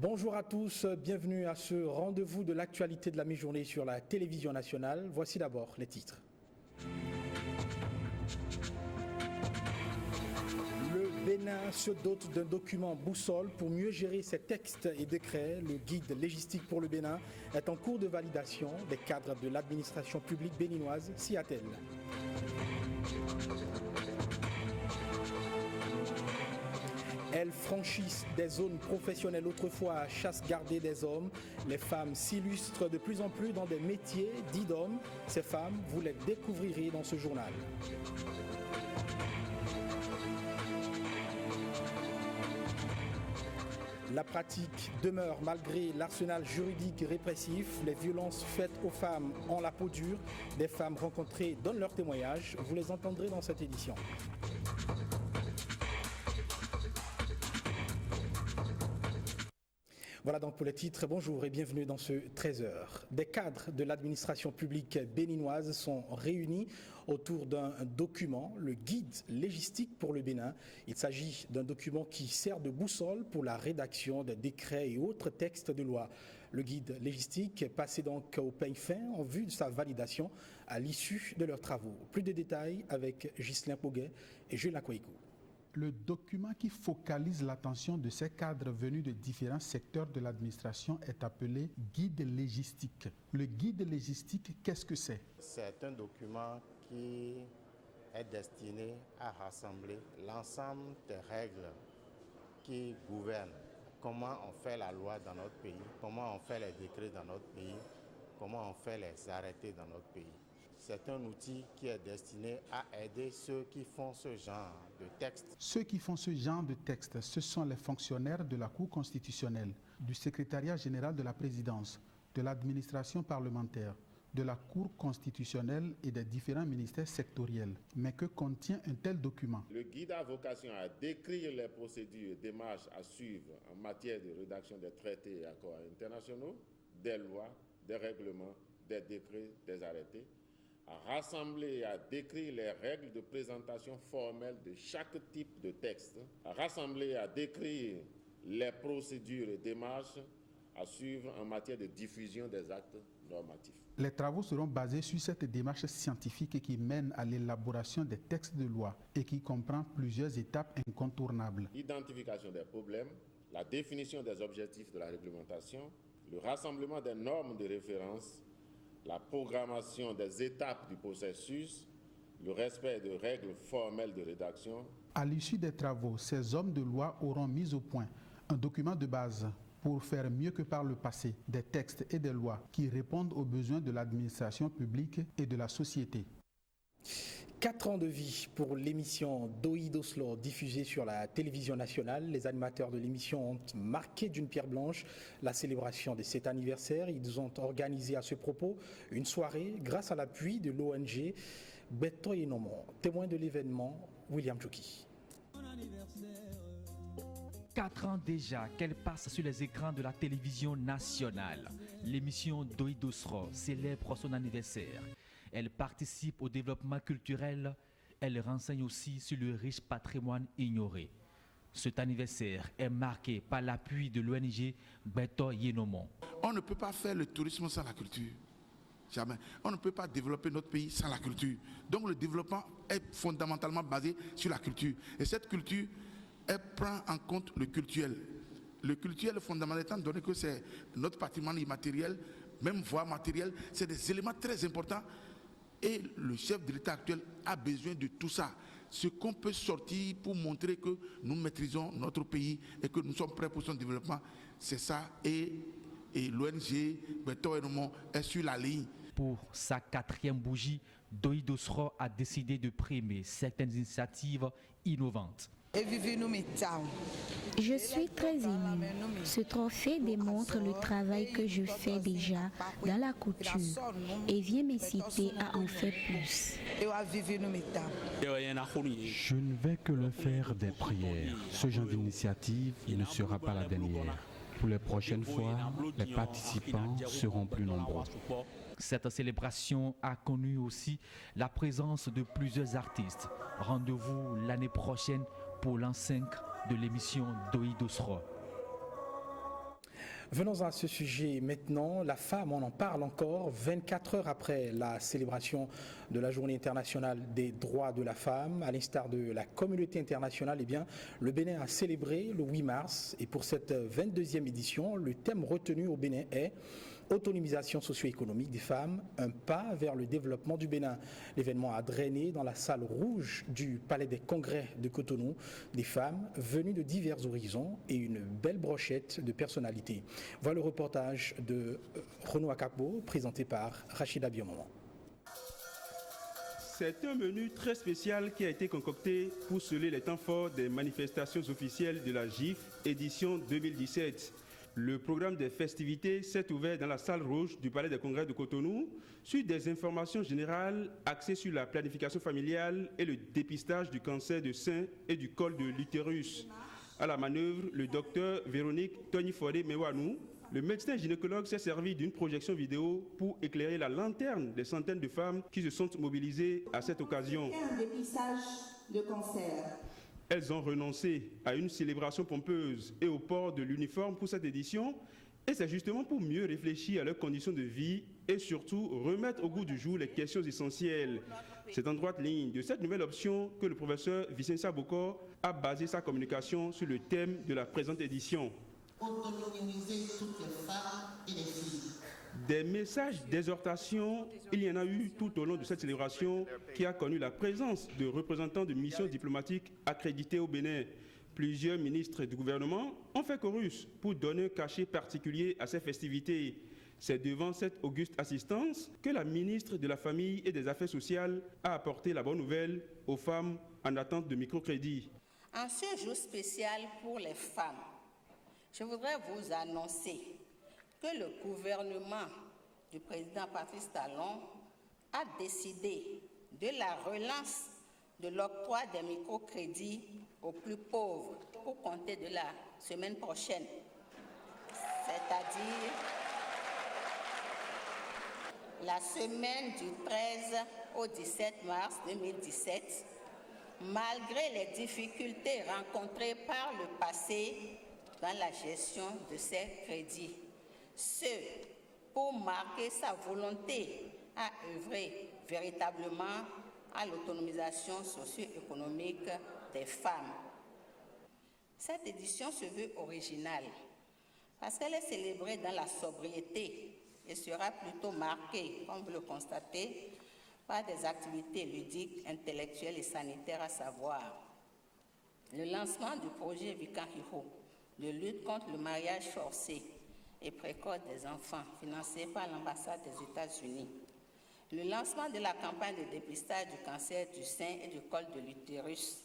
Bonjour à tous, bienvenue à ce rendez-vous de l'actualité de la mi-journée sur la télévision nationale. Voici d'abord les titres. Le Bénin se dote d'un document boussole pour mieux gérer ses textes et décrets. Le guide légistique pour le Bénin est en cours de validation. Les cadres de l'administration publique béninoise s'y attellent. Elles franchissent des zones professionnelles autrefois à chasse gardée des hommes. Les femmes s'illustrent de plus en plus dans des métiers dits d'hommes. Ces femmes, vous les découvrirez dans ce journal. La pratique demeure malgré l'arsenal juridique répressif. Les violences faites aux femmes ont la peau dure. Des femmes rencontrées donnent leur témoignage. Vous les entendrez dans cette édition. Voilà donc pour les titres. Bonjour et bienvenue dans ce 13h. Des cadres de l'administration publique béninoise sont réunis autour d'un document, le guide légistique pour le Bénin. Il s'agit d'un document qui sert de boussole pour la rédaction des décrets et autres textes de loi. Le guide légistique est passé donc au peigne fin en vue de sa validation à l'issue de leurs travaux. Plus de détails avec Ghislain Poguet et Julien Kouikou. Le document qui focalise l'attention de ces cadres venus de différents secteurs de l'administration est appelé guide légistique. Le guide légistique, qu'est-ce que c'est? C'est un document qui est destiné à rassembler l'ensemble des règles qui gouvernent comment on fait la loi dans notre pays, comment on fait les décrets dans notre pays, comment on fait les arrêtés dans notre pays. C'est un outil qui est destiné à aider ceux qui font ce genre de texte. Ceux qui font ce genre de texte, ce sont les fonctionnaires de la Cour constitutionnelle, du secrétariat général de la présidence, de l'administration parlementaire, de la Cour constitutionnelle et des différents ministères sectoriels. Mais que contient un tel document? Le guide a vocation à décrire les procédures et démarches à suivre en matière de rédaction des traités et accords internationaux, des lois, des règlements, des décrets, des arrêtés, à rassembler et à décrire les règles de présentation formelle de chaque type de texte, à rassembler et à décrire les procédures et démarches à suivre en matière de diffusion des actes normatifs. Les travaux seront basés sur cette démarche scientifique qui mène à l'élaboration des textes de loi et qui comprend plusieurs étapes incontournables. L'identification des problèmes, la définition des objectifs de la réglementation, le rassemblement des normes de référence, la programmation des étapes du processus, le respect de règles formelles de rédaction. À l'issue des travaux, ces hommes de loi auront mis au point un document de base pour faire mieux que par le passé des textes et des lois qui répondent aux besoins de l'administration publique et de la société. 4 ans de vie pour l'émission Doi Doslo diffusée sur la télévision nationale. Les animateurs de l'émission ont marqué d'une pierre blanche la célébration de cet anniversaire. Ils ont organisé à ce propos une soirée grâce à l'appui de l'ONG Beto Yenomon. Témoin de l'événement, William Djouki. 4 ans déjà qu'elle passe sur les écrans de la télévision nationale. L'émission Doi Doslo célèbre son anniversaire. Elle participe au développement culturel. Elle renseigne aussi sur le riche patrimoine ignoré. Cet anniversaire est marqué par l'appui de l'ONG Beto Yenomon. On ne peut pas faire le tourisme sans la culture. Jamais. On ne peut pas développer notre pays sans la culture. Donc le développement est fondamentalement basé sur la culture. Et cette culture, elle prend en compte le culturel. Le culturel est fondamental étant donné que c'est notre patrimoine immatériel, même voire matériel, c'est des éléments très importants. Et le chef de l'État actuel a besoin de tout ça. Ce qu'on peut sortir pour montrer que nous maîtrisons notre pays et que nous sommes prêts pour son développement, c'est ça. Et l'ONG Beto Yenomon est sur la ligne. Pour sa 4e bougie, Doi Doslo a décidé de primer certaines initiatives innovantes. Je suis très émue. Ce trophée démontre le travail que je fais déjà dans la couture et vient m'inciter à en faire plus. Je ne vais que leur faire des prières. Ce genre d'initiative ne sera pas la dernière. Pour les prochaines fois, les participants seront plus nombreux. Cette célébration a connu aussi la présence de plusieurs artistes. Rendez-vous l'année prochaine pour l'an 5 de l'émission Doi Doslo. Venons à ce sujet maintenant. La femme, on en parle encore 24 heures après la célébration de la Journée internationale des droits de la femme. À l'instar de la communauté internationale, eh bien, le Bénin a célébré le 8 mars. Et pour cette 22e édition, le thème retenu au Bénin est autonomisation socio-économique des femmes, un pas vers le développement du Bénin. L'événement a drainé dans la salle rouge du Palais des Congrès de Cotonou des femmes venues de divers horizons et une belle brochette de personnalités. Voilà le reportage de Renaud Akakbo, présenté par Rachida Biomomo. C'est un menu très spécial qui a été concocté pour sceller les temps forts des manifestations officielles de la GIF édition 2017. Le programme des festivités s'est ouvert dans la salle rouge du Palais des Congrès de Cotonou sur des informations générales axées sur la planification familiale et le dépistage du cancer de sein et du col de l'utérus. À la manœuvre, le docteur Véronique Tonifore Mewanou, le médecin gynécologue, s'est servi d'une projection vidéo pour éclairer la lanterne des centaines de femmes qui se sont mobilisées à cette occasion. Un dépistage de cancer. Elles ont renoncé à une célébration pompeuse et au port de l'uniforme pour cette édition, et c'est justement pour mieux réfléchir à leurs conditions de vie et surtout remettre au goût du jour les questions essentielles. C'est en droite ligne de cette nouvelle option que le professeur Vicença Bokor a basé sa communication sur le thème de la présente édition. Autonomiser toutes les femmes et les filles. Des messages d'exhortation, il y en a eu tout au long de cette célébration qui a connu la présence de représentants de missions diplomatiques accrédités au Bénin. Plusieurs ministres du gouvernement ont fait chorus pour donner un cachet particulier à ces festivités. C'est devant cette auguste assistance que la ministre de la Famille et des Affaires sociales a apporté la bonne nouvelle aux femmes en attente de microcrédit. En ce jour spécial pour les femmes, je voudrais vous annoncer que le gouvernement du président Patrice Talon a décidé de la relance de l'octroi des microcrédits aux plus pauvres pour compter de la semaine prochaine, c'est-à-dire la semaine du 13 au 17 mars 2017, malgré les difficultés rencontrées par le passé dans la gestion de ces crédits. Ce pour marquer sa volonté à œuvrer véritablement à l'autonomisation socio-économique des femmes. Cette édition se veut originale parce qu'elle est célébrée dans la sobriété et sera plutôt marquée, comme vous le constatez, par des activités ludiques, intellectuelles et sanitaires, à savoir le lancement du projet Vikanhiho de lutte contre le mariage forcé et précoce des enfants, financé par l'ambassade des États-Unis. Le lancement de la campagne de dépistage du cancer du sein et du col de l'utérus.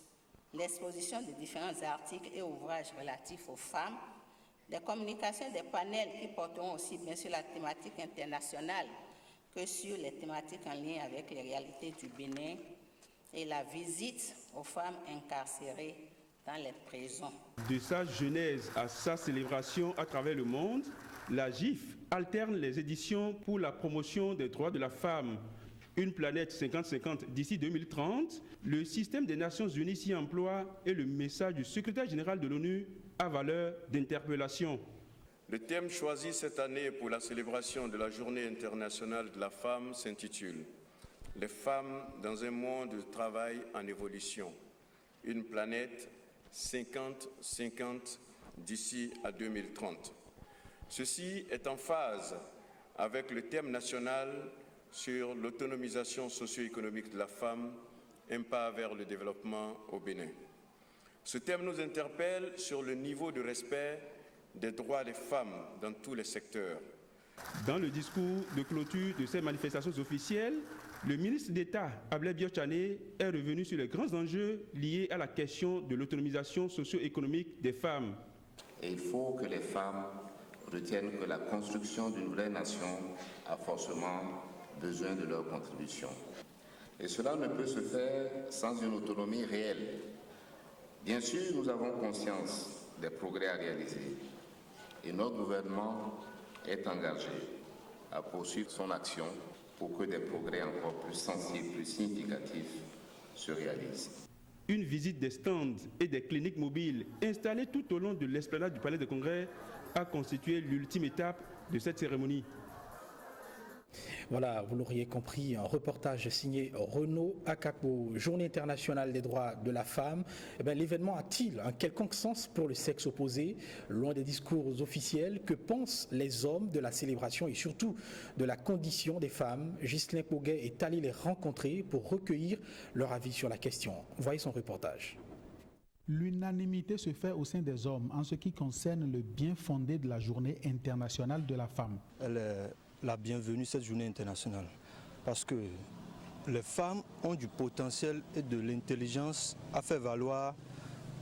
L'exposition de différents articles et ouvrages relatifs aux femmes. Des communications, des panels qui porteront aussi bien sur la thématique internationale que sur les thématiques en lien avec les réalités du Bénin. Et la visite aux femmes incarcérées dans les prisons. De sa genèse à sa célébration à travers le monde, la GIF alterne les éditions pour la promotion des droits de la femme. Une planète 50-50 d'ici 2030, le système des Nations Unies s'y emploie et le message du secrétaire général de l'ONU a valeur d'interpellation. Le thème choisi cette année pour la célébration de la Journée internationale de la femme s'intitule « Les femmes dans un monde de travail en évolution, une planète 50-50 d'ici à 2030 ». Ceci est en phase avec le thème national sur l'autonomisation socio-économique de la femme, un pas vers le développement au Bénin. Ce thème nous interpelle sur le niveau de respect des droits des femmes dans tous les secteurs. Dans le discours de clôture de ces manifestations officielles, le ministre d'État, Ablai Biochane, est revenu sur les grands enjeux liés à la question de l'autonomisation socio-économique des femmes. Et il faut que les femmes retiennent que la construction d'une vraie nation a forcément besoin de leur contribution. Et cela ne peut se faire sans une autonomie réelle. Bien sûr, nous avons conscience des progrès à réaliser et notre gouvernement est engagé à poursuivre son action pour que des progrès encore plus sensibles, plus significatifs se réalisent. Une visite des stands et des cliniques mobiles installées tout au long de l'esplanade du Palais des Congrès a constitué l'ultime étape de cette cérémonie. Voilà, vous l'auriez compris, un reportage signé Renaud Akapo, Journée internationale des droits de la femme. L'événement a-t-il un quelconque sens pour le sexe opposé? Loin des discours officiels, que pensent les hommes de la célébration et surtout de la condition des femmes? Ghislain Poguet est allé les rencontrer pour recueillir leur avis sur la question. Voyez son reportage. L'unanimité se fait au sein des hommes en ce qui concerne le bien fondé de la Journée internationale de la femme. Elle est la bienvenue, cette journée internationale, parce que les femmes ont du potentiel et de l'intelligence à faire valoir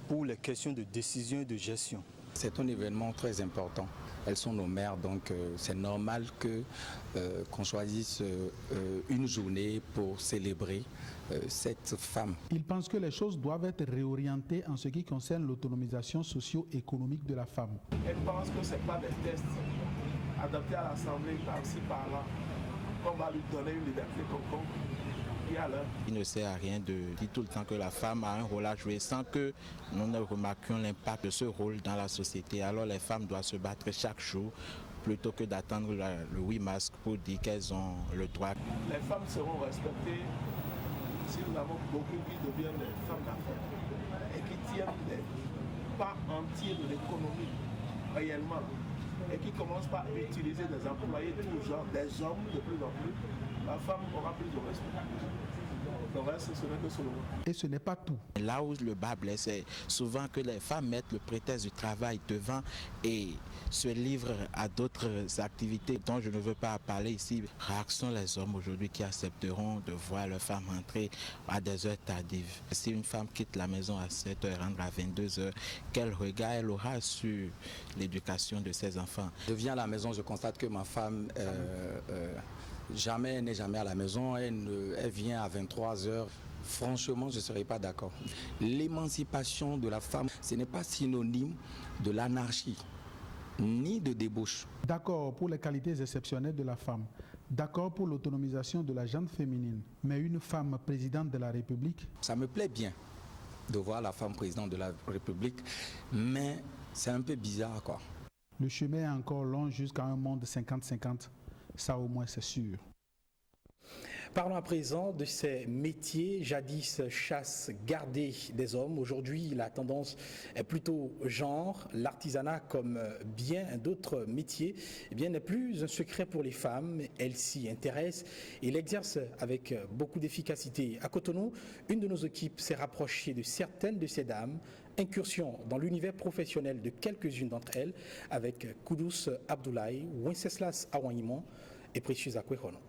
pour les questions de décision et de gestion. C'est un événement très important. Elles sont nos mères, donc c'est normal qu'on choisisse une journée pour célébrer cette femme. Il pense que les choses doivent être réorientées en ce qui concerne l'autonomisation socio-économique de la femme. Elle pense que ce n'est pas des tests adaptés à l'Assemblée par-ci par-là qu'on va lui donner une liberté quelconque. Il ne sert à rien de dire tout le temps que la femme a un rôle à jouer sans que nous ne remarquions l'impact de ce rôle dans la société. Alors les femmes doivent se battre chaque jour plutôt que d'attendre le 8 mars pour dire qu'elles ont le droit. Les femmes seront respectées si nous avons beaucoup qui deviennent des femmes d'affaires et qui tiennent des parts entières de l'économie réellement et qui commencent par utiliser des employés de tout genre, des hommes de plus en plus. La femme aura plus de respect. Le reste, ce n'est que seulement. Et ce n'est pas tout. Là où le bas blesse, c'est souvent que les femmes mettent le prétexte du travail devant et se livrent à d'autres activités dont je ne veux pas parler ici. Rares sont les hommes aujourd'hui qui accepteront de voir leurs femmes entrer à des heures tardives. Si une femme quitte la maison à 7h et rentre à 22h, quel regard elle aura sur l'éducation de ses enfants? Je viens à la maison, je constate que ma femme n'est jamais à la maison, elle vient à 23h. Franchement, je ne serais pas d'accord. L'émancipation de la femme, ce n'est pas synonyme de l'anarchie, ni de débauche. D'accord pour les qualités exceptionnelles de la femme, d'accord pour l'autonomisation de la gente féminine, mais une femme présidente de la République? Ça me plaît bien de voir la femme présidente de la République, mais c'est un peu bizarre, quoi. Le chemin est encore long jusqu'à un monde 50-50. Ça au moins c'est sûr. Parlons à présent de ces métiers jadis chasse gardée des hommes. Aujourd'hui, la tendance est plutôt genre. L'artisanat, comme bien d'autres métiers, n'est plus un secret pour les femmes. Elles s'y intéressent et l'exercent avec beaucoup d'efficacité. À Cotonou, une de nos équipes s'est rapprochée de certaines de ces dames. Incursion dans l'univers professionnel de quelques-unes d'entre elles avec Koudous Abdoulaye, Wenceslas Awanimon et Précieuse Akwehono.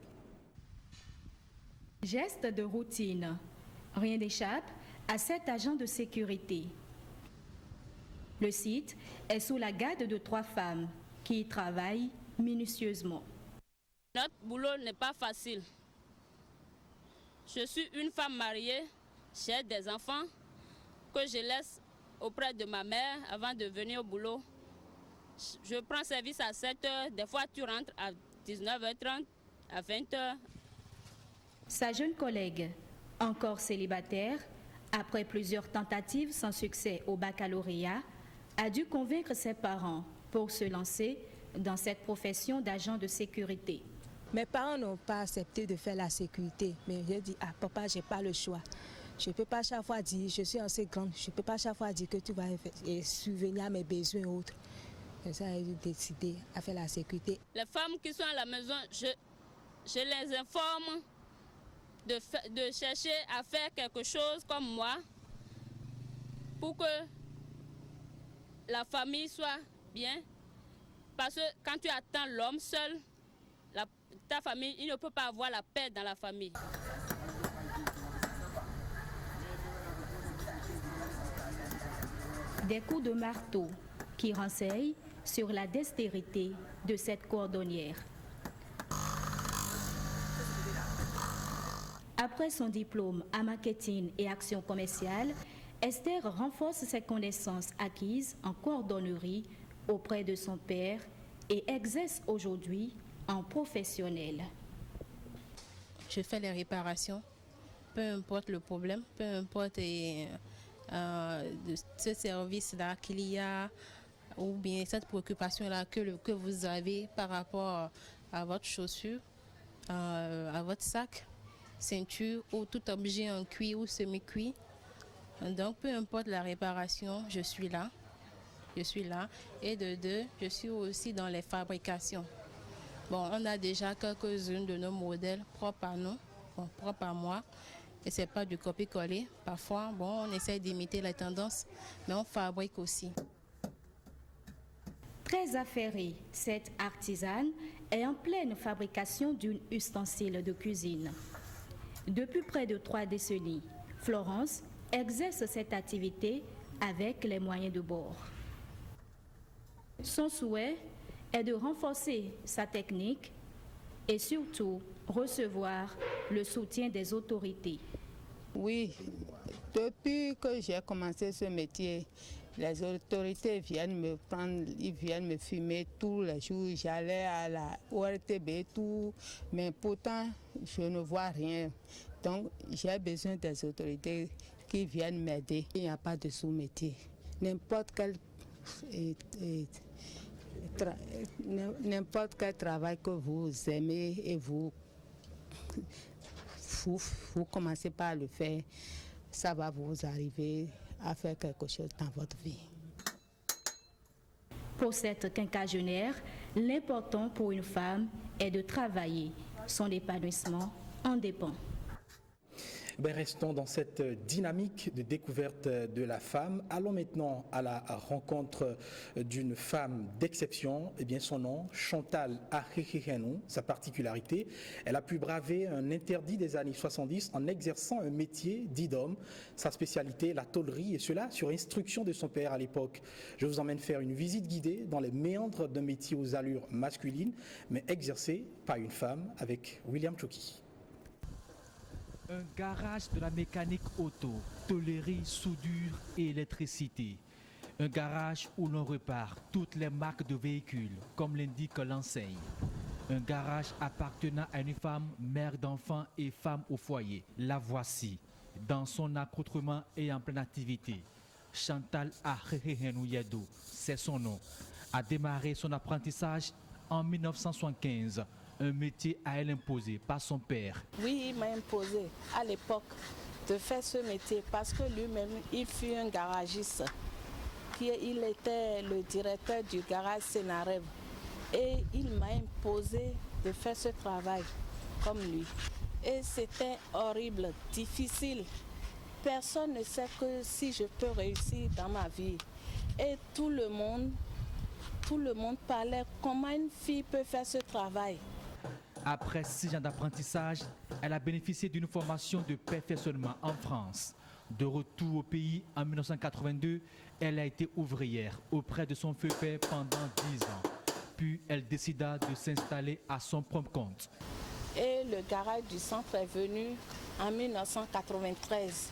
Geste de routine. Rien n'échappe à cet agent de sécurité. Le site est sous la garde de 3 femmes qui y travaillent minutieusement. Notre boulot n'est pas facile. Je suis une femme mariée, j'ai des enfants que je laisse auprès de ma mère avant de venir au boulot. Je prends service à 7h, des fois tu rentres à 19h30, à 20h. Sa jeune collègue, encore célibataire, après plusieurs tentatives sans succès au baccalauréat, a dû convaincre ses parents pour se lancer dans cette profession d'agent de sécurité. Mes parents n'ont pas accepté de faire la sécurité, mais j'ai dit, papa, je n'ai pas le choix. Je ne peux pas chaque fois dire, je suis assez grande, je ne peux pas chaque fois dire que tu vas subvenir à mes besoins et autres. Et ça, j'ai décidé à faire la sécurité. Les femmes qui sont à la maison, je les informe de chercher à faire quelque chose comme moi pour que la famille soit bien. Parce que quand tu attends l'homme seul, ta famille, il ne peut pas avoir la paix dans la famille. Des coups de marteau qui renseignent sur la dextérité de cette cordonnière. Après son diplôme en marketing et action commerciale, Esther renforce ses connaissances acquises en cordonnerie auprès de son père et exerce aujourd'hui en professionnelle. Je fais les réparations, peu importe le problème, peu importe ce service-là qu'il y a ou bien cette préoccupation-là que vous avez par rapport à votre chaussure, à votre sac, ceinture ou tout objet en cuir ou semi-cuir. Donc peu importe la réparation, je suis là. Et de deux, je suis aussi dans les fabrications. Bon, on a déjà quelques-unes de nos modèles propres à nous, propres à moi. Et c'est pas du copier-coller. Parfois, on essaie d'imiter les tendances, mais on fabrique aussi. Très affairée, cette artisane est en pleine fabrication d'un ustensile de cuisine. Depuis près de 3 décennies, Florence exerce cette activité avec les moyens de bord. Son souhait est de renforcer sa technique et surtout recevoir le soutien des autorités. Oui, depuis que j'ai commencé ce métier, les autorités viennent me prendre, ils viennent me filmer tous les jours. J'allais à la ORTB, tout, mais pourtant, je ne vois rien. Donc, j'ai besoin des autorités qui viennent m'aider. Il n'y a pas de sous-métier. N'importe quel travail que vous aimez et vous commencez par le faire, ça va vous arriver à faire quelque chose dans votre vie. Pour cette quinquagénaire, l'important pour une femme est de travailler. Son épanouissement en dépend. Restons dans cette dynamique de découverte de la femme. Allons maintenant à la rencontre d'une femme d'exception. Son nom, Chantal Ahehehenou. Sa particularité, elle a pu braver un interdit des années 70 en exerçant un métier dit d'homme. Sa spécialité, la tôlerie, et cela sur instruction de son père à l'époque. Je vous emmène faire une visite guidée dans les méandres d'un métier aux allures masculines, mais exercé par une femme, avec William Choki. Un garage de la mécanique auto, tôlerie, soudure et électricité. Un garage où l'on repart toutes les marques de véhicules, comme l'indique l'enseigne. Un garage appartenant à une femme, mère d'enfants et femme au foyer. La voici, dans son accoutrement et en pleine activité. Chantal Ahehehenou Yedo, c'est son nom, a démarré son apprentissage en 1975. Un métier à elle imposé par son père. Oui, il m'a imposé à l'époque de faire ce métier parce que lui-même, il fut un garagiste. Il était le directeur du garage Sénarève. Et il m'a imposé de faire ce travail comme lui. Et c'était horrible, difficile. Personne ne sait que si je peux réussir dans ma vie. Et tout le monde parlait comment une fille peut faire ce travail. Après 6 ans d'apprentissage, elle a bénéficié d'une formation de perfectionnement en France. De retour au pays en 1982, elle a été ouvrière auprès de son feu père pendant 10 ans. Puis elle décida de s'installer à son propre compte. Et le garage du centre est venu en 1993,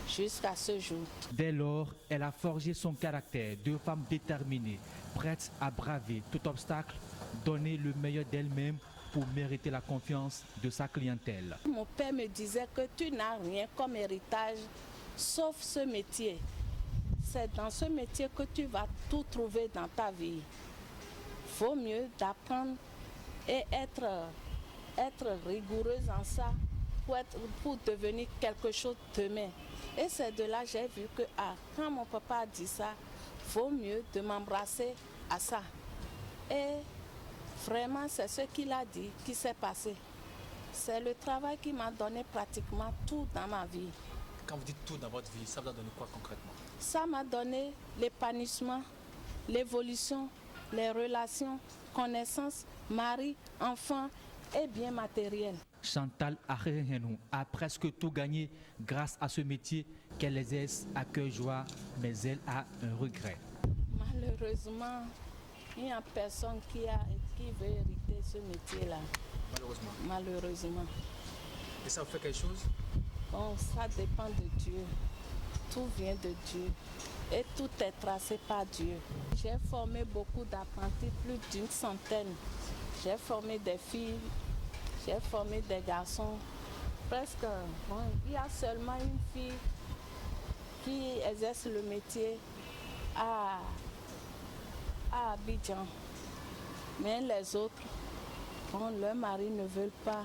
jusqu'à ce jour. Dès lors, elle a forgé son caractère de femme déterminée, prête à braver tout obstacle, donner le meilleur d'elle-même pour mériter la confiance de sa clientèle. Mon père me disait que tu n'as rien comme héritage, sauf ce métier. C'est dans ce métier que tu vas tout trouver dans ta vie. Vaut mieux d'apprendre et être rigoureuse en ça pour devenir quelque chose demain. Et c'est de là que j'ai vu que quand mon papa a dit ça, vaut mieux de m'embrasser à ça. Et vraiment, c'est ce qu'il a dit qui s'est passé. C'est le travail qui m'a donné pratiquement tout dans ma vie. Quand vous dites tout dans votre vie, ça vous a donné quoi concrètement? Ça m'a donné l'épanouissement, l'évolution, les relations, connaissances, mari, enfants et bien matériel. Chantal Ahehehenou a presque tout gagné grâce à ce métier qu'elle exerce à cœur joie, mais elle a un regret. Malheureusement, il n'y a personne qui veut hériter ce métier-là. Malheureusement. Et ça vous fait quelque chose? Bon, ça dépend de Dieu. Tout vient de Dieu. Et tout est tracé par Dieu. J'ai formé beaucoup d'apprentis, plus d'une centaine. J'ai formé des filles, j'ai formé des garçons. Presque, il y a seulement une fille qui exerce le métier à à Abidjan. Mais les autres, leurs maris ne veulent pas.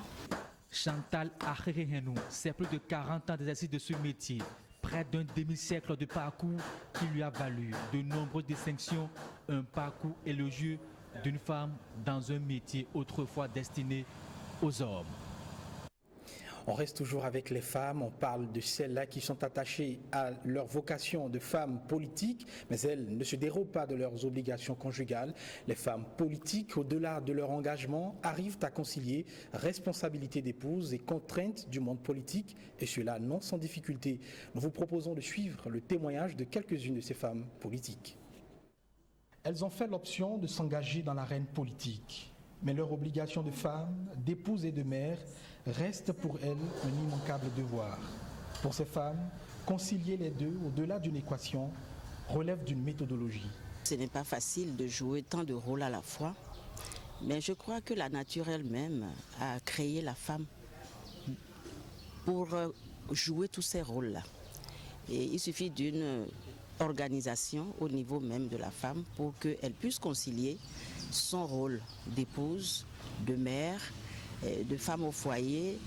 Chantal Aherehenou, c'est plus de 40 ans d'exercice de ce métier, près d'un demi-siècle de parcours qui lui a valu de nombreuses distinctions, un parcours élogieux d'une femme dans un métier autrefois destiné aux hommes. On reste toujours avec les femmes, on parle de celles-là qui sont attachées à leur vocation de femmes politiques, mais elles ne se dérobent pas de leurs obligations conjugales. Les femmes politiques, au-delà de leur engagement, arrivent à concilier responsabilité d'épouse et contraintes du monde politique, et cela non sans difficulté. Nous vous proposons de suivre le témoignage de quelques-unes de ces femmes politiques. Elles ont fait l'option de s'engager dans l'arène politique, mais leur obligation de femme, d'épouse et de mère reste pour elles un immanquable devoir. Pour ces femmes, concilier les deux au-delà d'une équation relève d'une méthodologie. Ce n'est pas facile de jouer tant de rôles à la fois, mais je crois que la nature elle-même a créé la femme pour jouer tous ces rôles-là. Et il suffit d'une organisation au niveau même de la femme pour qu'elle puisse concilier son rôle d'épouse, de mère, de femme au foyer,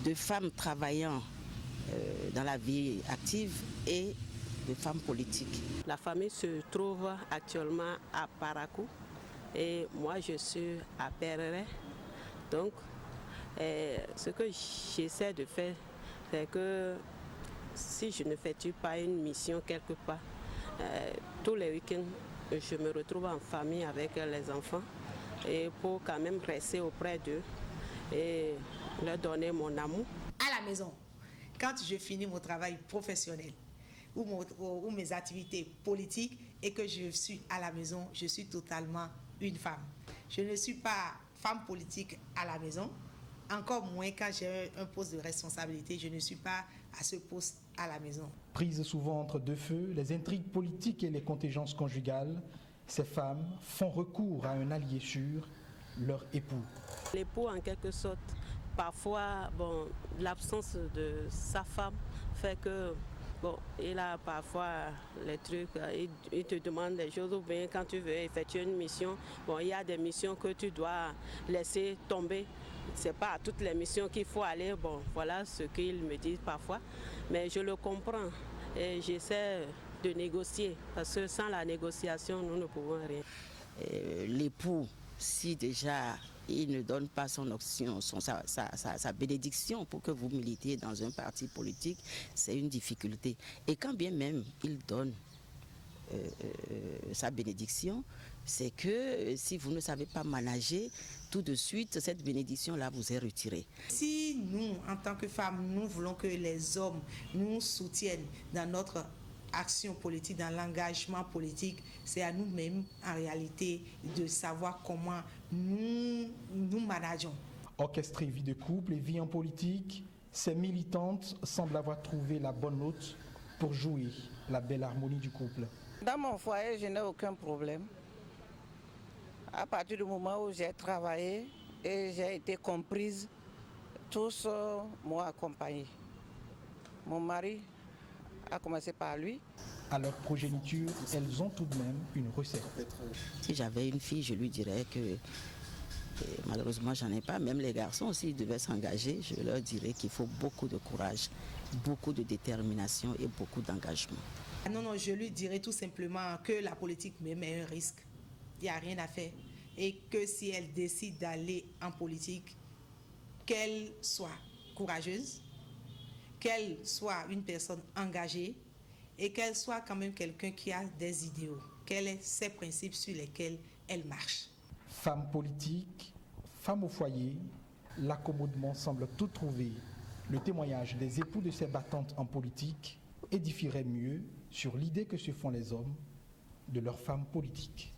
de femme travaillant dans la vie active et de femmes politiques. La famille se trouve actuellement à Parakou et moi je suis à Perere. Donc ce que j'essaie de faire, c'est que si je ne fais pas une mission quelque part, tous les week-ends, je me retrouve en famille avec les enfants et pour quand même rester auprès d'eux et leur donner mon amour. À la maison, quand je finis mon travail professionnel ou mes activités politiques et que je suis à la maison, je suis totalement une femme. Je ne suis pas femme politique à la maison, encore moins quand j'ai un poste de responsabilité, je ne suis pas à ce poste à la maison. Prises souvent entre deux feux, les intrigues politiques et les contingences conjugales, ces femmes font recours à un allié sûr, leur époux. L'époux, en quelque sorte, parfois, l'absence de sa femme fait que, il a parfois les trucs, il te demande des choses, ou bien quand tu veux effectuer une mission, il y a des missions que tu dois laisser tomber. C'est pas à toutes les missions qu'il faut aller, voilà ce qu'il me dit parfois, mais je le comprends et j'essaie de négocier, parce que sans la négociation, nous ne pouvons rien. L'époux, si déjà il ne donne pas son option, sa bénédiction pour que vous militiez dans un parti politique, c'est une difficulté. Et quand bien même il donne sa bénédiction, c'est que si vous ne savez pas manager, tout de suite, cette bénédiction-là vous est retirée. Si nous, en tant que femmes, nous voulons que les hommes nous soutiennent dans notre action politique, dans l'engagement politique, c'est à nous-mêmes, en réalité, de savoir comment nous manageons. Orchestrée vie de couple et vie en politique, ces militantes semblent avoir trouvé la bonne note pour jouer la belle harmonie du couple. Dans mon foyer, je n'ai aucun problème. À partir du moment où j'ai travaillé et j'ai été comprise, tous m'ont accompagnée. Mon mari a commencé par lui. À leur progéniture, elles ont tout de même une recette. Si j'avais une fille, je lui dirais que malheureusement, j'en ai pas. Même les garçons, s'ils devaient s'engager, je leur dirais qu'il faut beaucoup de courage, beaucoup de détermination et beaucoup d'engagement. Non, je lui dirais tout simplement que la politique me met un risque. Il n'y a rien à faire. Et que si elle décide d'aller en politique, qu'elle soit courageuse, qu'elle soit une personne engagée et qu'elle soit quand même quelqu'un qui a des idéaux, qu'elle ait ses principes sur lesquels elle marche. Femme politique, femme au foyer, l'accommodement semble tout trouver. Le témoignage des époux de ces battantes en politique édifierait mieux sur l'idée que se font les hommes de leurs femmes politiques.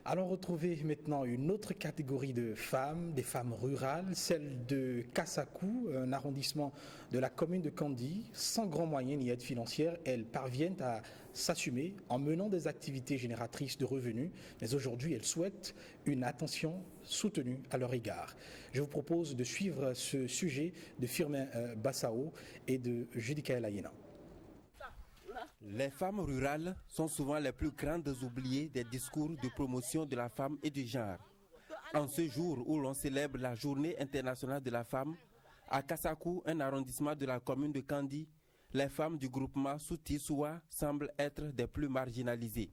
Allons retrouver maintenant une autre catégorie de femmes, des femmes rurales, celle de Kassakou, un arrondissement de la commune de Kandi. Sans grands moyens ni aide financière, elles parviennent à s'assumer en menant des activités génératrices de revenus, mais aujourd'hui elles souhaitent une attention soutenue à leur égard. Je vous propose de suivre ce sujet de Firmin Bassao et de Judika Elayena. Les femmes rurales sont souvent les plus grandes oubliées des discours de promotion de la femme et du genre. En ce jour où l'on célèbre la Journée internationale de la femme, à Kassakou, un arrondissement de la commune de Kandi, les femmes du groupement Souti-Soua semblent être des plus marginalisées.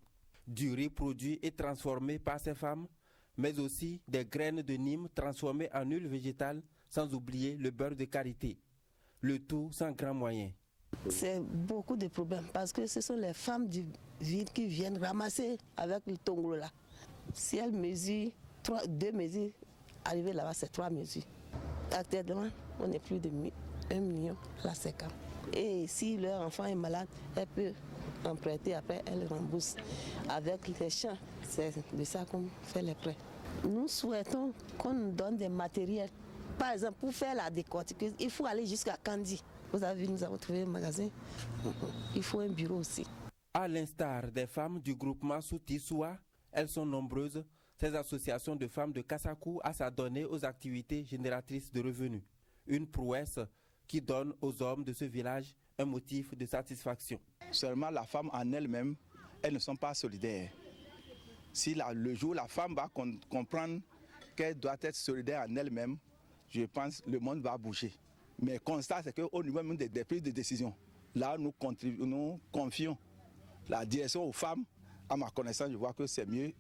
Du riz produit et transformé par ces femmes, mais aussi des graines de Nîmes transformées en huile végétale, sans oublier le beurre de karité. Le tout sans grands moyens. C'est beaucoup de problèmes parce que ce sont les femmes du ville qui viennent ramasser avec le tongolo là. Si elles mesurent 2 mesures, arriver là-bas c'est 3 mesures. Actuellement, on est plus de 1 million à la 5 ans. Et si leur enfant est malade, elle peut emprunter, après elle rembourse avec les champs. C'est de ça qu'on fait les prêts. Nous souhaitons qu'on nous donne des matériels. Par exemple, pour faire la décortiqueuse, il faut aller jusqu'à Kandi. Vous avez vu, nous avons trouvé un magasin. Il faut un bureau aussi. À l'instar des femmes du groupement Souti-Soua, elles sont nombreuses, ces associations de femmes de Kassakou à s'adonner aux activités génératrices de revenus. Une prouesse qui donne aux hommes de ce village un motif de satisfaction. Seulement la femme en elle-même, elles ne sont pas solidaires. Si le jour la femme va comprendre qu'elle doit être solidaire en elle-même, je pense que le monde va bouger. Mais le constat, c'est qu'au niveau même des prises de décision, là nous confions la direction aux femmes. À ma connaissance, je vois que c'est mieux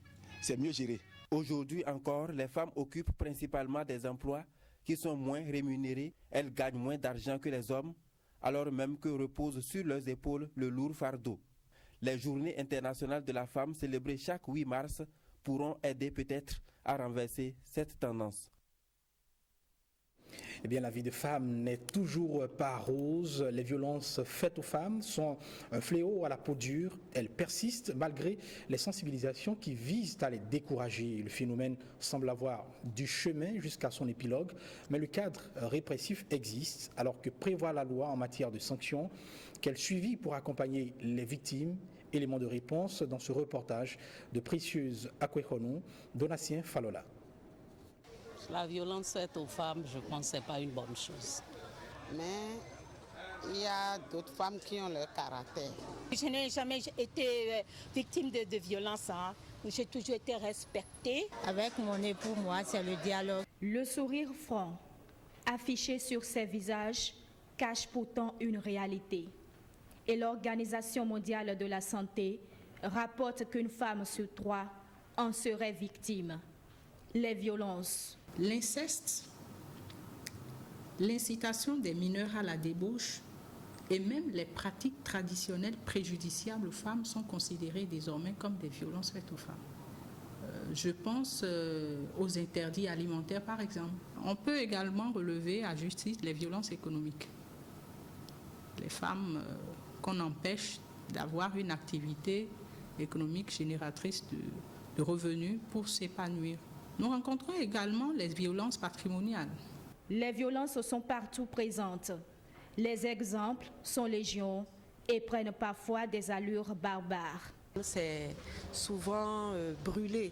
géré. Aujourd'hui encore, les femmes occupent principalement des emplois qui sont moins rémunérés. Elles gagnent moins d'argent que les hommes, alors même que repose sur leurs épaules le lourd fardeau. Les journées internationales de la femme célébrées chaque 8 mars pourront aider peut-être à renverser cette tendance. Eh bien, la vie de femme n'est toujours pas rose. Les violences faites aux femmes sont un fléau à la peau dure. Elles persistent malgré les sensibilisations qui visent à les décourager. Le phénomène semble avoir du chemin jusqu'à son épilogue, mais le cadre répressif existe, alors que prévoit la loi en matière de sanctions. Quel suivi pour accompagner les victimes? Éléments de réponse dans ce reportage de Précieuse Akwekonou, Donatien Falola. La violence faite aux femmes, je pense que ce n'est pas une bonne chose. Mais il y a d'autres femmes qui ont leur caractère. Je n'ai jamais été victime de violence. J'ai toujours été respectée. Avec mon époux, moi, c'est le dialogue. Le sourire franc, affiché sur ces visages, cache pourtant une réalité. Et l'Organisation mondiale de la santé rapporte qu'une femme sur 3 en serait victime. Les violences. L'inceste, l'incitation des mineurs à la débauche et même les pratiques traditionnelles préjudiciables aux femmes sont considérées désormais comme des violences faites aux femmes. Je pense aux interdits alimentaires par exemple. On peut également relever à justice les violences économiques. Les femmes qu'on empêche d'avoir une activité économique génératrice de revenus pour s'épanouir. Nous rencontrons également les violences patrimoniales. Les violences sont partout présentes. Les exemples sont légion et prennent parfois des allures barbares. C'est souvent brûler.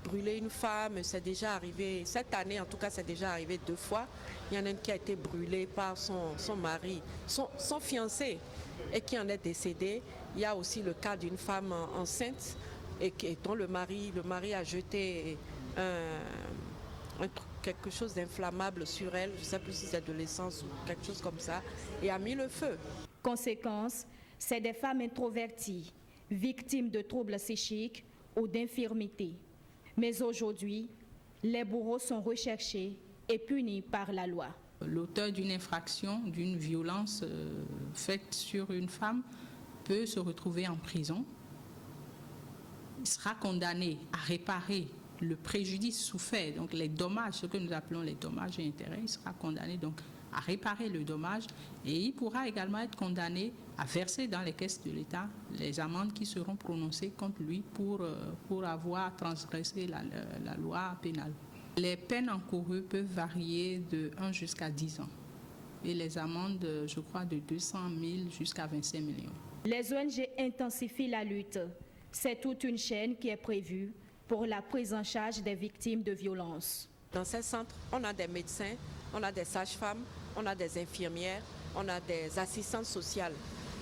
Brûler une femme, c'est déjà arrivé, cette année en tout cas, c'est déjà arrivé 2 fois. Il y en a une qui a été brûlée par son mari, son fiancé, et qui en est décédé. Il y a aussi le cas d'une femme enceinte et dont le mari a jeté quelque chose d'inflammable sur elle, je ne sais plus si c'est de l'essence ou quelque chose comme ça, et a mis le feu. Conséquence, c'est des femmes introverties, victimes de troubles psychiques ou d'infirmités. Mais aujourd'hui, les bourreaux sont recherchés et punis par la loi. L'auteur d'une infraction, d'une violence faite sur une femme peut se retrouver en prison. Il sera condamné à réparer le préjudice souffert, donc les dommages, ce que nous appelons les dommages et intérêts, il sera condamné donc à réparer le dommage et il pourra également être condamné à verser dans les caisses de l'État les amendes qui seront prononcées contre lui pour avoir transgressé la loi pénale. Les peines encourues peuvent varier de 1 jusqu'à 10 ans et les amendes, je crois, de 200 000 jusqu'à 25 millions. Les ONG intensifient la lutte. C'est toute une chaîne qui est prévue pour la prise en charge des victimes de violences. Dans ces centres, on a des médecins, on a des sages-femmes, on a des infirmières, on a des assistantes sociales.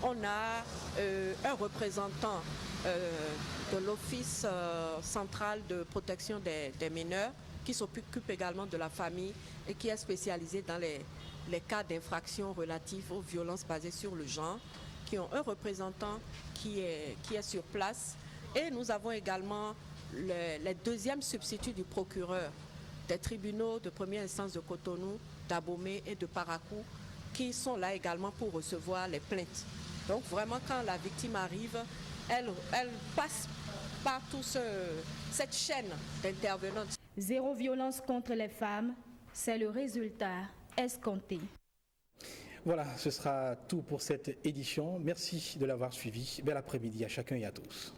on a un représentant de l'Office central de protection des mineurs qui s'occupe également de la famille et qui est spécialisé dans les cas d'infraction relatifs aux violences basées sur le genre, qui ont un représentant qui est sur place. Et nous avons également les deuxièmes substituts du procureur des tribunaux de première instance de Cotonou, d'Abomey et de Parakou, qui sont là également pour recevoir les plaintes. Donc vraiment, quand la victime arrive, elle passe par toute cette chaîne d'intervenants. Zéro violence contre les femmes, c'est le résultat escompté. Voilà, ce sera tout pour cette édition. Merci de l'avoir suivi. Bel après-midi à chacun et à tous.